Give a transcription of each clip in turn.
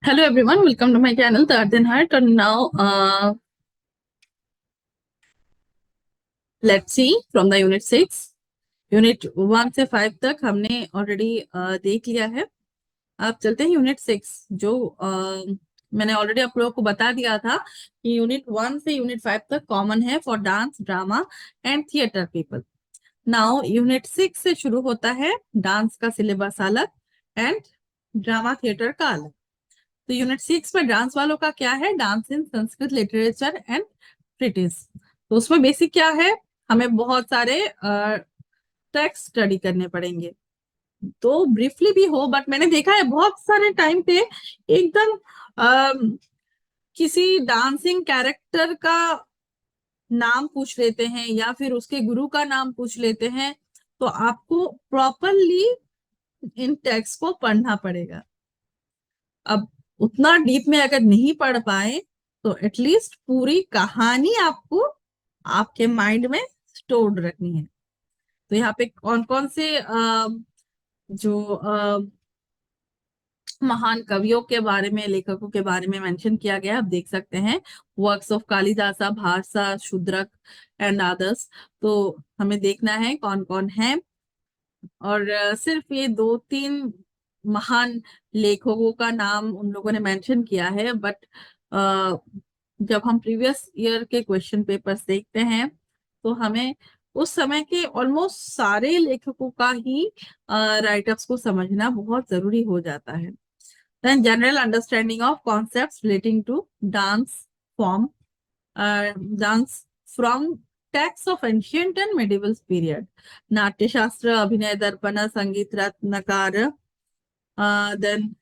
Hello everyone, welcome to my channel The Earth and Heart. And now let's see from the unit 6. Unit 1 से 5 तक हमने already देख लिया है। अब चलते हैं यूनिट 6 जो मैंने ऑलरेडी आप लोगों को बता दिया था कि यूनिट 1 से यूनिट 5 तक कॉमन है for dance, drama and theatre people. Now unit 6 से शुरू होता है डांस का सिलेबस अलग एंड ड्रामा थिएटर का अलग। तो यूनिट 6 में डांस वालों का क्या है? Dance in Sanskrit literature and treatise. तो उसमें बेसिक क्या है? हमें बहुत सारे टेक्स्ट स्टडी करने पड़ेंगे। तो ब्रीफली भी हो, बट मैंने देखा है बहुत सारे टाइम पे एकदम किसी डांसिंग कैरेक्टर का नाम पूछ लेते हैं या फिर उसके गुरु का नाम पूछ लेते हैं। तो आपको प्रॉपरली इन टेक्स्ट को पढ़ना पड़ेगा। अब उतना डीप में अगर नहीं पढ़ पाए तो एटलीस्ट पूरी कहानी आपको आपके माइंड में स्टोर्ड रखनी है। तो यहाँ पे कौन कौन से जो महान कवियों के बारे में, लेखकों के बारे में मेंशन किया गया, आप देख सकते हैं। वर्क्स ऑफ कालिदासा, भाषा, शूद्रक एंड अदर्स। तो हमें देखना है कौन कौन है। और सिर्फ ये 2-3 महान लेखकों का नाम उन लोगों ने मेंशन किया है, बट जब हम प्रीवियस ईयर के क्वेश्चन पेपर्स देखते हैं तो हमें उस समय के ऑलमोस्ट सारे लेखकों का ही राइटअप्स को समझना बहुत जरूरी हो जाता है। Then general understanding of concepts relating to dance form, dance from text of ancient and medieval period. Natyashastra, Abhinaya Darpana, संगीत रत्नकार, देन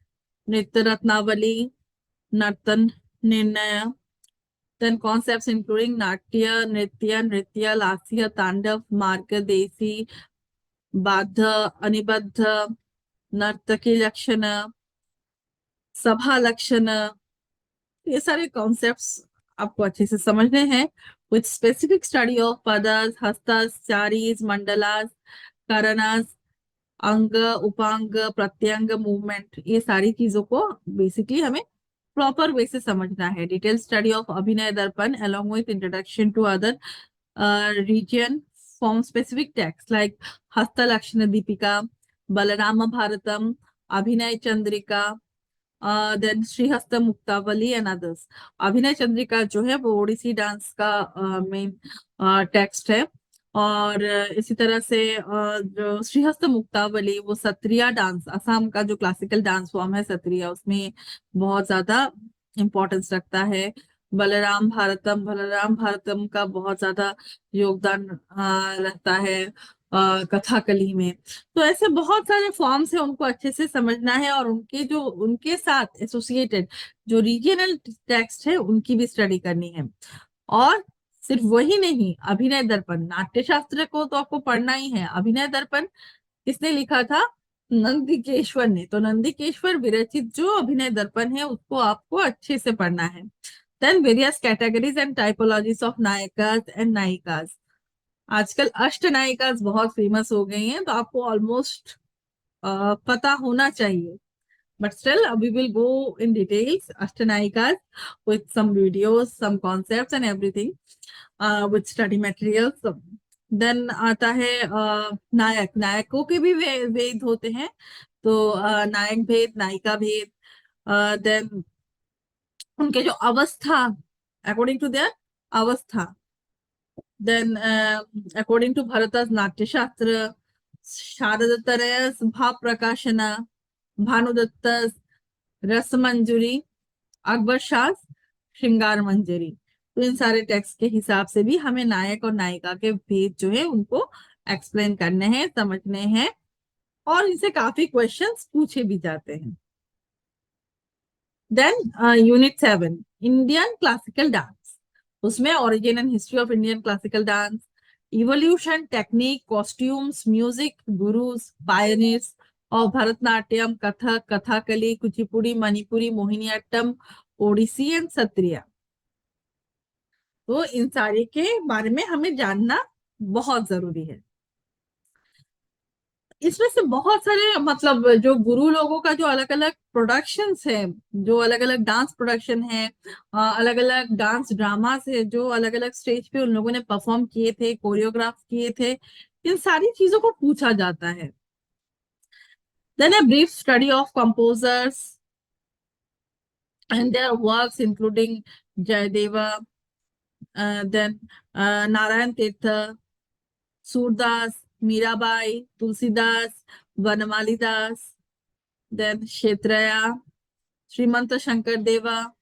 नृत्य रत्नावली, नर्तन निर्णय, then concepts including नाट्य, नृत्य, लास्य, तांडव, मार्ग, देसी, बाध्य, अनिबद्ध, नर्तकी लक्षण, सभा लक्षण। ये सारे कॉन्सेप्ट्स आपको अच्छे से समझने हैं। विथ स्पेसिफिक स्टडी ऑफ पदस, हस्तस, चारीज, मंडलास, करनास, अंग, उपांग, प्रत्यंग, मूवमेंट, ये सारी चीजों को बेसिकली हमें प्रॉपर वे से समझना है। डिटेल स्टडी ऑफ अभिनय दर्पण along with introduction to other region from specific texts like हस्तलक्षण Deepika, Balram Bharatam, अभिनय Chandrika, then श्रीहस्त Muktavali and others. अभिनय चंद्रिका जो है वो ओडिसी डांस का मेन टेक्स्ट है। और इसी तरह से जो श्रीहस्त मुक्तावली वो सत्रिया डांस, असम का जो क्लासिकल डांस फॉर्म है सत्रिया, उसमें बहुत ज्यादा इम्पोर्टेंस रखता है। बलराम भारतम का बहुत ज्यादा योगदान रहता है कथाकली में। तो ऐसे बहुत सारे फॉर्म्स है, उनको अच्छे से समझना है और उनके साथ एसोसिएटेड जो रीजनल टेक्स्ट है उनकी भी स्टडी करनी है। और सिर्फ वही नहीं, अभिनय दर्पण, नाट्य शास्त्र को तो आपको पढ़ना ही है। अभिनय दर्पण किसने लिखा था? नंदिकेश्वर ने। तो नंदिकेश्वर विरचित जो अभिनय दर्पण है उसको आपको अच्छे से पढ़ना है। Then various categories and typologies of नायिकास एंड नायिकास। आजकल अष्टनायिकास बहुत फेमस हो गई हैं, तो आपको ऑलमोस्ट पता होना चाहिए। But still, we will go in details, Ashtanayikas, with some videos, some concepts and everything, with study materials. Then आता है नायक। नायकों के भी भेद होते हैं। तो नायक भेद, नायिका भेद, देन उनके जो अवस्था, अकॉर्डिंग टू देयर अवस्था। देन अकॉर्डिंग टू भरतस नाट्यशास्त्र, शारदतरयस भाव प्रकाशन, भानुदत्त रस मंजूरी, अकबर शाह श्रृंगार मंजरी। तो इन सारे टेक्स्ट के हिसाब से भी हमें नायक और नायिका के भेद जो है उनको एक्सप्लेन करने हैं, समझने हैं, और इनसे काफी क्वेश्चंस पूछे भी जाते हैं। Then unit 7 Indian classical dance. उसमें origin and history of Indian classical dance, evolution, technique, costumes, music, gurus, pioneers और भरतनाट्यम, कथक, कथाकली, कुचिपुड़ी, मणिपुरी, मोहिनीअट्टम, ओडिसी एंड सत्रिया। तो इन सारे के बारे में हमें जानना बहुत जरूरी है। इसमें से बहुत सारे मतलब जो गुरु लोगों का जो अलग अलग प्रोडक्शंस है, जो अलग अलग डांस प्रोडक्शन है, अलग अलग डांस ड्रामास है जो अलग अलग स्टेज पे उन लोगों ने परफॉर्म किए थे, कोरियोग्राफ किए थे, इन सारी चीजों को पूछा जाता है। Then a brief study of composers and their works including Jayadeva, then Narayan Tirtha, Surdas, Mirabai, Tulsidas, Vanamali Das, then Kshetraya, Srimanta Shankar Deva,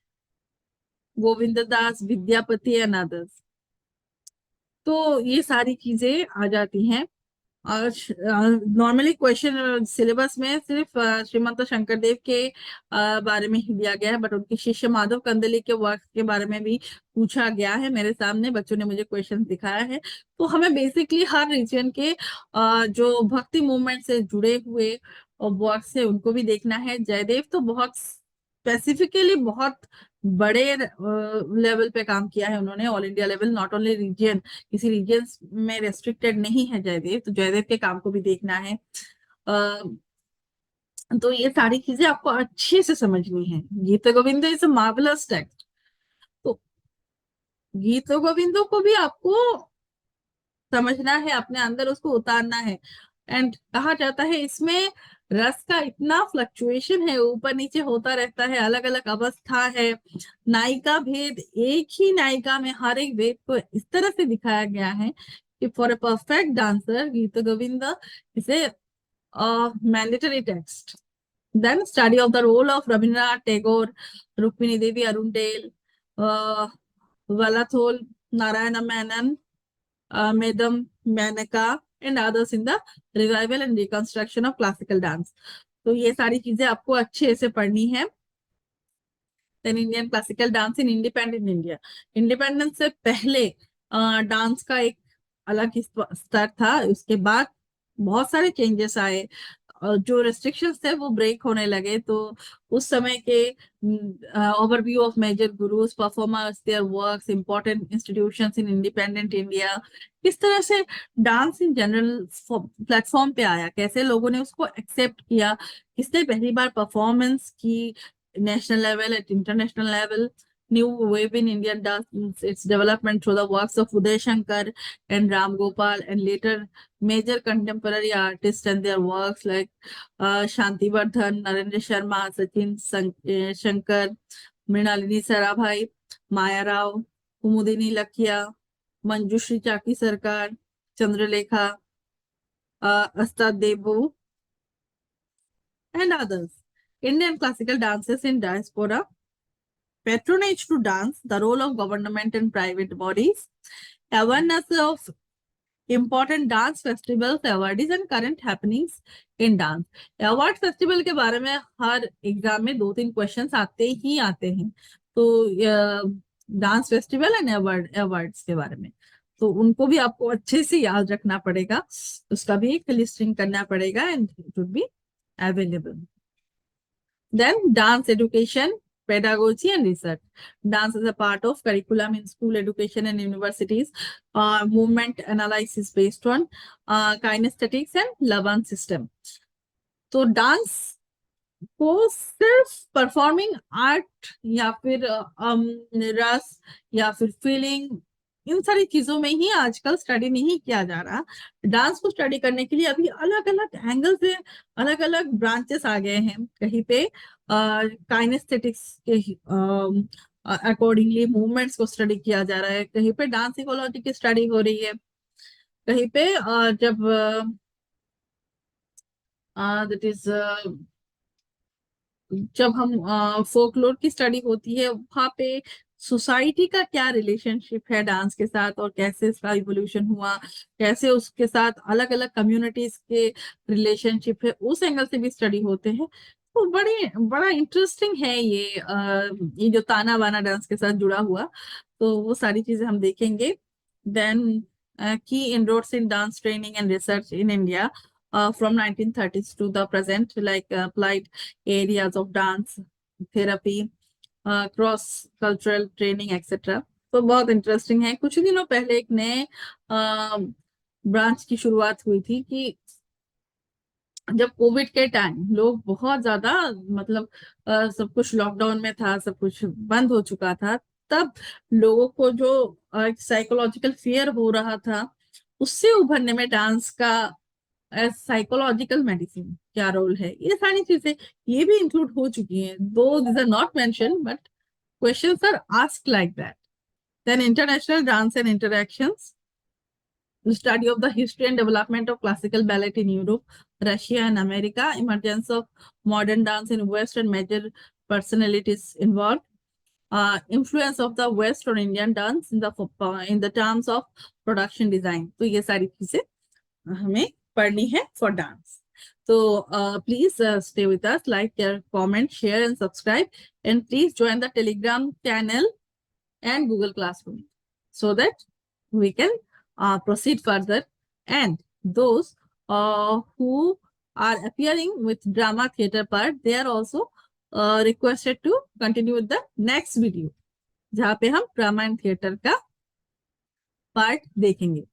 Govinda Das, Vidyapati and others। तो ये सारी चीजें आ जाती हैं। और नॉर्मली क्वेश्चन सिलेबस में सिर्फ श्रीमंत शंकरदेव के बारे में ही दिया गया है, बट उनके शिष्य माधव कंदली के वर्क के बारे में भी पूछा गया है। मेरे सामने बच्चों ने मुझे क्वेश्चन दिखाया है। तो हमें बेसिकली हर रीजन के जो भक्ति मूवमेंट से जुड़े हुए वर्क्स है उनको भी देखना है। जयदेव तो बहुत स्पेसिफिकली बहुत बड़े लेवल पे काम किया है उन्होंने, all India level, not only region, किसी रीजन में रेस्ट्रिक्टेड नहीं है जयदेव। तो जयदेव के काम को भी देखना है। अ, तो ये सारी चीजें आपको अच्छे से समझनी है। गीत Govind is a marvellous text. तो गीत गोविंदो को भी आपको समझना है, अपने अंदर उसको उतारना है। एंड कहा जाता है इसमें रस का इतना फ्लक्चुएशन है, ऊपर नीचे होता रहता है, अलग अलग अवस्था है, नायिका भेद एक ही नायिका में हर एक भेद को इस तरह से दिखाया गया है कि for a perfect dancer Geet Govind इसे mandatory text. Then study of the role of Rabindranath Tagore, Rukmini Devi Arundale, Vallathol Narayana Menon, Madam Maneka and others in the revival and reconstruction of classical dance। तो ये सारी चीजें आपको अच्छे से पढ़नी है। Then Indian classical dance in independent India. Independence से पहले डांस का एक अलग ही स्तर था, उसके बाद बहुत सारे चेंजेस आए, जो रेस्ट्रिक्शंस थे वो ब्रेक होने लगे। तो उस समय के overview of major gurus, performers, their works, important institutions in independent India, किस तरह से डांस इन जनरल प्लेटफॉर्म पे आया, कैसे लोगों ने उसको एक्सेप्ट किया, किसने पहली बार परफॉर्मेंस की national level, at international level, new wave in Indian dance, its development through the works of Uday Shankar and Ram Gopal, and later major contemporary artists and their works like Shanti Vardhan, Narendra Sharma, Shankar, Mrinalini Sarabhai, Maya Rao, Kumudini Lakhia, Manjushri Chaki Sarkar, Chandralekha, Astad Devu, and others। Indian classical dances in diaspora, patronage to dance, the role of government and private bodies, awareness of important dance festivals, awards and current happenings in dance। Award festival के बारे में हर exam में दो तीन questions आते ही आते हैं। तो डांस फेस्टिवल एंड अवार्ड्स के बारे में, तो उनको भी आपको अच्छे से याद रखना पड़ेगा, उसका भी एक लिस्टिंग करना पड़ेगा and it would be available. Then dance education, pedagogy and research. Dance is a part of curriculum in school education and universities. Movement analysis based on kinesthetics and Laban system। तो dance को सिर्फ performing art या फिर रस या फिर feeling, इन सारी चीजों में ही आजकल स्टडी नहीं किया जा रहा। डांस को स्टडी करने के लिए अभी अलग अलग एंगल से अलग अलग ब्रांचेस आ गए हैं। कहीं पे काइनेस्थेटिक्स के अकॉर्डिंगली मूवमेंट्स को स्टडी किया जा रहा है, कहीं पे डांस इकोलॉजी की स्टडी हो रही है, कहीं पे जब दैट इज जब हम फोकलोर की स्टडी होती है वहां पे सोसाइटी का क्या रिलेशनशिप है डांस के साथ और कैसे इसका इवोल्यूशन हुआ, कैसे उसके साथ अलग अलग कम्युनिटीज के रिलेशनशिप है, उस एंगल से भी स्टडी होते हैं। तो बड़ा इंटरेस्टिंग है ये जो ताना बाना डांस के साथ जुड़ा हुआ। तो वो सारी चीजें हम देखेंगे। देन की inroads in dance training and research in India from 1930s to the present, like applied areas of dance therapy, cross cultural training etcetera. तो बहुत इंटरेस्टिंग है। कुछ दिनों पहले एक नए ब्रांच की शुरुआत हुई थी कि जब कोविड के टाइम लोग बहुत ज्यादा मतलब सब कुछ लॉकडाउन में था, सब कुछ बंद हो चुका था, तब लोगों को जो साइकोलॉजिकल फियर हो रहा था, उससे उभरने में डांस का एज साइकोलॉजिकल मेडिसिन क्या रोल है, ये सारी चीजें ये भी इंक्लूड हो चुकी हैं, though this are not mention but questions are asked like that. Then international dance and interactions, study of the history and development of classical ballet in Europe, Russia, and America, emergence of modern dance in West and major personalities involved, influence of the West or Indian dance in the terms of production design. तो ये सारी चीजें हमें पढ़नी है for dance. So please stay with us, like, comment, share, and subscribe, and please join the Telegram channel and Google Classroom so that we can proceed further. And those who are appearing with drama theater part, they are also requested to continue with the next video, जहाँ पे हम drama and theatre का part देखेंगे.